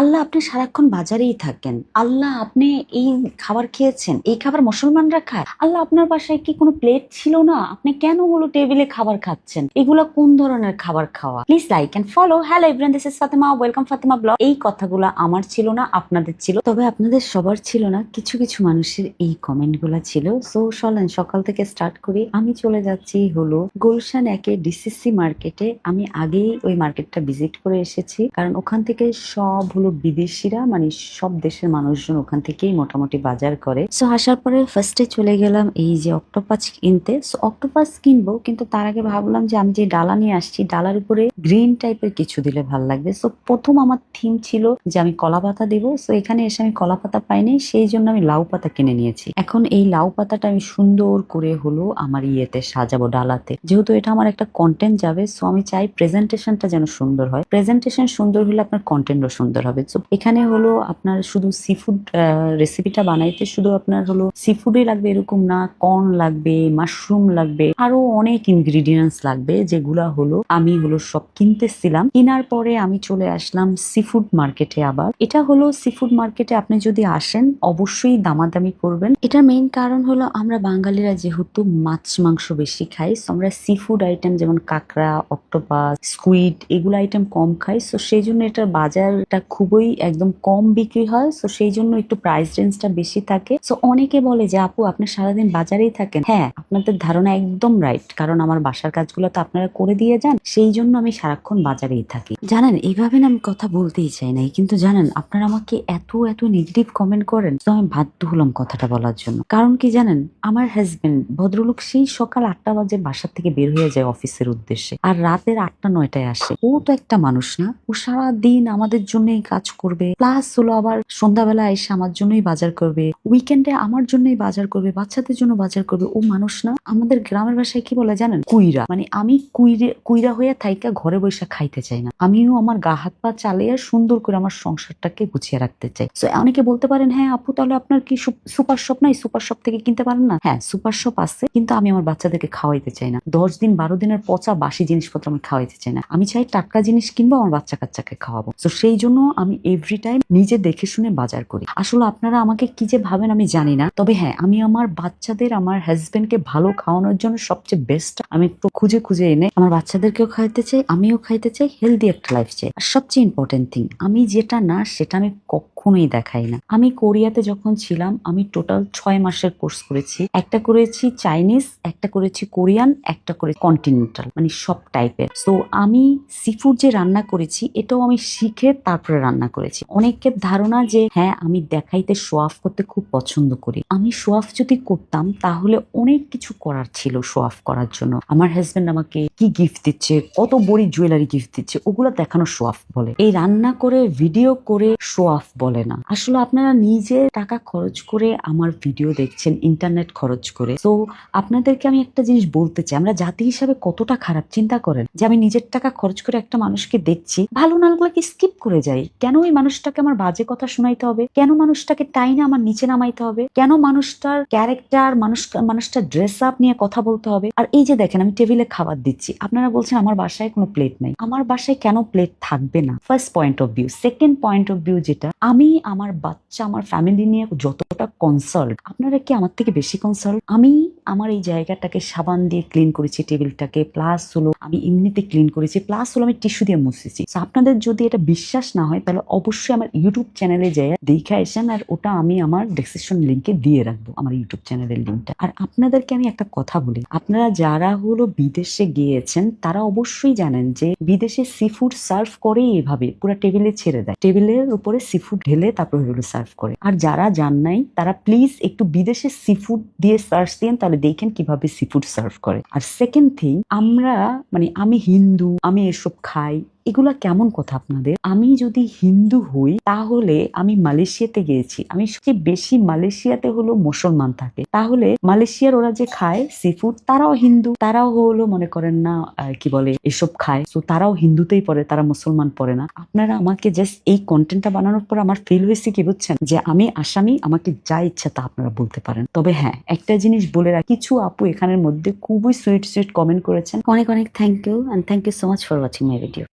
আল্লাহ আপনি সারাক্ষণ বাজারেই থাকেন। আল্লাহ আপনি এই খাবার খেয়েছেন, এই খাবার মুসলমানরা খায়। আল্লাহ আপনার বাসায় কি কোনো প্লেট ছিল না? আপনি কেন হলো টেবিলে খাবার খাচ্ছেন? এগুলা কোন ধরনের খাবার খাওয়া? Please like and follow. Hello everyone, this is Fatema, welcome Fatema blog. এই কথাগুলো আমার ছিল না, আপনাদের ছিল। তবে আপনাদের সবার ছিল না, কিছু কিছু মানুষের এই কমেন্ট গুলা ছিল। সো চলেন সকাল থেকে স্টার্ট করি। আমি চলে যাচ্ছি হলো গুলশান একে ডিসিসি মার্কেটে। আমি আগেই ওই মার্কেটটা ভিজিট করে এসেছি, কারণ ওখান থেকে সব হলো বিদেশিরা, মানে সব দেশের মানুষজন ওখান থেকেই মোটামুটি বাজার করে। সো আসার পরে ফার্স্টে চলে গেলাম এই যে অক্টোপাস কিনতে। সো অক্টোপাস কিনবো, কিন্তু তার আগে ভাবলাম যে আমি যে ডালা নিয়ে আসছি, ডালার উপরে গ্রিন টাইপের কিছু দিলে ভালো লাগবে। সো প্রথম আমার থিম ছিল যে আমি কলা পাতা দিব। সো এখানে এসে আমি কলা পাতা পাইনি, সেই জন্য আমি লাউ পাতা কিনে নিয়েছি। এখন এই লাউ পাতাটা আমি সুন্দর করে হলো আমার ইয়েতে সাজাবো, ডালাতে। যেহেতু এটা আমার একটা কন্টেন্ট যাবে, সো আমি চাই প্রেজেন্টেশনটা যেন সুন্দর হয়। প্রেজেন্টেশন সুন্দর হলে আপনার কন্টেন্টও সুন্দর হবে। তো এখানে হলো আপনার শুধু সি ফুড রেসিপিটা বানাইতে শুধু আপনার হলো সি ফুডই লাগবে এরকম না, কর্ন লাগবে, মাশরুম লাগবে, আরো অনেক ইনগ্রিডিয়েন্টস লাগবে, যেগুলা হলো আমি হলো সব কিনতেছিলাম। কেনার পরে আমি চলে আসলাম সি ফুড মার্কেটে। আবার এটা হলো সি ফুড মার্কেটে আপনি যদি আসেন অবশ্যই দামাদামি করবেন। এটার মেইন কারণ হলো আমরা বাঙালিরা যেহেতু মাছ মাংস বেশি খাই, সো আমরা সি ফুড আইটেম যেমন কাঁকড়া, অক্টোপাস, স্কুইড এগুলো আইটেম কম খাই। সো সেই জন্য এটার বাজারটা খুবই একদম কম বিক্রি হয়। সো সেই জন্য একটু প্রাইস রেঞ্জটা বেশি থাকে। সো অনেকে বলে যে আপু আপনি সারাদিন বাজারেই থাকেন। হ্যাঁ, আপনাদের ধারণা একদম রাইট, কারণ আমার বাসার কাজগুলো তো আপনারা করে দিয়ে যান, সেই জন্য আমি সারাক্ষণ বাজারেই থাকি। জানেন, এইভাবে না আমি কথা বলতেই চাই নাই, কিন্তু জানেন আপনারা আমাকে এত এত নেগেটিভ কমেন্ট করেন, তো আমি বাধ্য হলাম কথাটা বলার জন্য। কারণ কি জানেন, আমার হাজবেন্ড ভদ্রলোক সেই সকাল 8টা বাজে বাসার থেকে বের হয়ে যায় অফিসের উদ্দেশ্যে, আর রাতের 8টা-9টায় আসে। ও তো একটা মানুষ না? ও সারা দিন আমাদের জন্যই কাজ করবে, প্লাস হলো আবার সন্ধ্যাবেলা এসে আমার জন্যই বাজার করবে, উইকেন্ডে আমার জন্যই বাজার করবে, বাচ্চাদের জন্য বাজার করবে। ও মানুষ না? আমাদের গ্রামের ভাষায় কি বলে জানেন? কুইরা। মানে আমি কুইরা হয়ে থাইকা ঘরে বসে খাইতে চাই না। আমিও আমার গা হাত পা চালিয়ে সুন্দর করে আমার সংসারটাকে গুছিয়ে রাখতে চাই। সো অনেকে বলতে পারেন, হ্যাঁ আপু তাহলে আপনার কি সুপার শপ নাই? সুপার শপ থেকে কিনতে পারেন না? হ্যাঁ, সুপার শপ আছে, কিন্তু আমি আমার বাচ্চাদেরকে খাওয়াইতে চাই না। 10 দিন 12 দিনের পচা বাসি জিনিসপত্র আমি খাওয়াইতে চাই না। আমি চাই টাটকা জিনিস কিনবো, আমার বাচ্চা কাচ্চাকে খাওয়াবো। তো সেই জন্য আমি এভরি টাইম নিজে দেখে শুনে বাজার করি। আসলে আপনারা আমাকে কি যে ভাবেন আমি জানি না, তবে হ্যাঁ আমি আমার বাচ্চাদের, আমার হাজবেন্ডকে ভালো খাওয়ানোর জন্য সবচেয়ে বেস্ট আমি একটু খুঁজে খুঁজে এনে আমার বাচ্চাদেরকেও খাইতে চাই, আমিও খাইতে চাই, হেলদি একটা লাইফ চাই। আর সবচেয়ে ইম্পর্টেন্ট থিং, আমি যেটা না সেটা আমি কখনোই দেখাই না। আমি কোরিয়াতে যখন ছিলাম আমি টোটাল 6 মাসের কোর্স করেছি। একটা করেছি চাইনিজ, একটা করেছি কোরিয়ান, একটা করে কন্টিনেন্টাল, মানে সব টাইপের। সো আমি সি ফুড যে রান্না করেছি এটাও আমি শিখে তারপরে রান্না করেছি। অনেকের ধারণা যে হ্যাঁ আমি দেখাইতে শো অফ করতে খুব পছন্দ করি। আমি শো অফ যদি করতাম তাহলে অনেক কিছু করার ছিল শো অফ করার জন্য। আমার হাজবেন্ড আমাকে কি গিফট দিচ্ছে, কত বড়ি জুয়েলারি গিফট দিচ্ছে, ওগুলো দেখানো শো অফ বলে। এই রান্না করে ভিডিও করে শো অফ বলে না। আসলে আপনারা নিজে টাকা খরচ করে আমার ভিডিও দেখছেন, ইন্টারনেট খরচ করে। তো আপনাদেরকে আমি একটা জিনিস বলতে চাই, আমরা জাতি হিসাবে কতটা খারাপ চিন্তা করেন যে আমি নিজের টাকা খরচ করে একটা মানুষকে দেখছি, ভালো নালগুলোকে স্কিপ করে যাই। কেন ওই মানুষটাকে আমার বাজে কথা শোনাইতে হবে? কেন মানুষটাকে টাইনে আমার নিচে নামাইতে হবে? কেন মানুষটার ক্যারেক্টার, মানুষটার ড্রেস আপ নিয়ে কথা বলতে হবে? আর এই যে দেখেন আমি টেবিলে খাবার দিচ্ছি, আপনারা বলছেন আমার বাসায় কোনো প্লেট নাই। আমার বাসায় কেন প্লেট থাকবে না? First point of view. Second point of view যেটা, আমি আমার বাচ্চা, আমার ফ্যামিলি নিয়ে যতটা কনসার্ন, আপনারা কি আমার থেকে বেশি কনসার্ন? আমি আমার এই জায়গাটাকে সাবান দিয়ে ক্লিন করেছি, টেবিলটাকে, প্লাস হলো আমি এমনিতে ক্লিন করেছি, প্লাস হলো আমি টিস্যু দিয়ে মুছেছি। আপনাদের যদি এটা বিশ্বাস না হয় তাহলে অবশ্যই আমার ইউটিউব চ্যানেলে যেয়ে দেখে আসেন, আর ওটা আমি আমার ডেসক্রিপশন লিঙ্কে দিয়ে রাখবো, আমার ইউটিউব চ্যানেলের লিঙ্কটা। আর আপনাদেরকে আমি একটা কথা বলি, আপনারা যারা হলো বিদেশে গিয়েছেন তারা অবশ্যই জানেন যে বিদেশে সি ফুড সার্ভ করে এভাবে পুরো টেবিলে ছেড়ে দেয়, টেবিলের উপরে সি ফুড ঢেলে তারপর হলো সার্ভ করে। আর যারা জান নাই তারা প্লিজ একটু বিদেশে সি ফুড দিয়ে সার্চ দিন, তাহলে দেখেন কিভাবে সি ফুড সার্ভ করে। আর সেকেন্ড থিং, আমরা মানে আমি হিন্দু, আমি এসব খাই, এগুলা কেমন কথা আপনাদের? আমি যদি হিন্দু হই তাহলে আমি মালয়েশিয়াতে গিয়েছি, আমি সবচেয়ে বেশি মালয়েশিয়াতে হলো মুসলমান থাকে, তাহলে মালয়েশিয়ার ওরা যে খায় সি ফুড তারাও হিন্দু, তারাও হলো মনে করেন না কি বলে এসব খায়, তো তারাও হিন্দুতেই পড়ে, তারা মুসলমান পড়ে না। আপনারা আমাকে জাস্ট এই কন্টেন্টটা বানানোর পর আমার ফিল হয়েছে কি বুঝছেন, যে আমি আসামি, আমাকে যা ইচ্ছা তা আপনারা বলতে পারেন। তবে হ্যাঁ একটা জিনিস বলে রাখি, কিছু আপু এখানের মধ্যে খুবই সুইট সুইট কমেন্ট করেছেন, অনেক অনেক thank you, and thank you so much for watching my video.